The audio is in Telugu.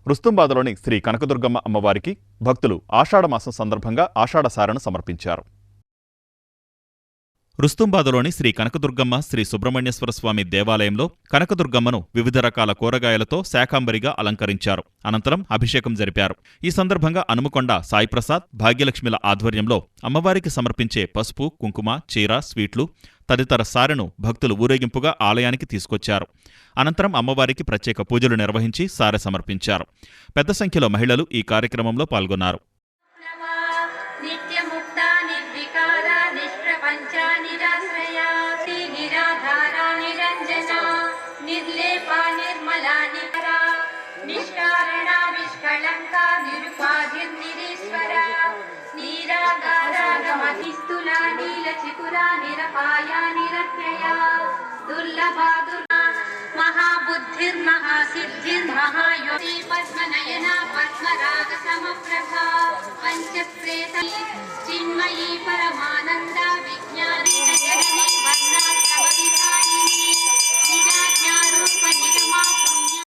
రుస్తుంబాదలోని శ్రీ కనకదుర్గమ్మ అమ్మవారికి భక్తులు ఆషాఢమాసం సందర్భంగా ఆషాఢసారను సమర్పించారు. రుస్తుంబాదలోని శ్రీ కనకదుర్గమ్మ శ్రీ సుబ్రహ్మణ్యేశ్వర స్వామి దేవాలయంలో కనకదుర్గమ్మను వివిధ రకాల కూరగాయలతో శాకాంబరిగా అలంకరించారు. అనంతరం అభిషేకం జరిపారు. ఈ సందర్భంగా హనుమకొండ సాయిప్రసాద్, భాగ్యలక్ష్మిల ఆధ్వర్యంలో అమ్మవారికి సమర్పించే పసుపు, కుంకుమ, చీర, స్వీట్లు తదితర సారెను భక్తులు ఊరేగింపుగా ఆలయానికి తీసుకొచ్చారు. అనంతరం అమ్మవారికి ప్రత్యేక పూజలు నిర్వహించి సారె సమర్పించారు. పెద్ద సంఖ్యలో మహిళలు ఈ కార్యక్రమంలో పాల్గొన్నారు. महासिद्धिर्महायोगी पद्मनयना पद्मराग समप्रभा पंचप्रेत चिन्मयी परमा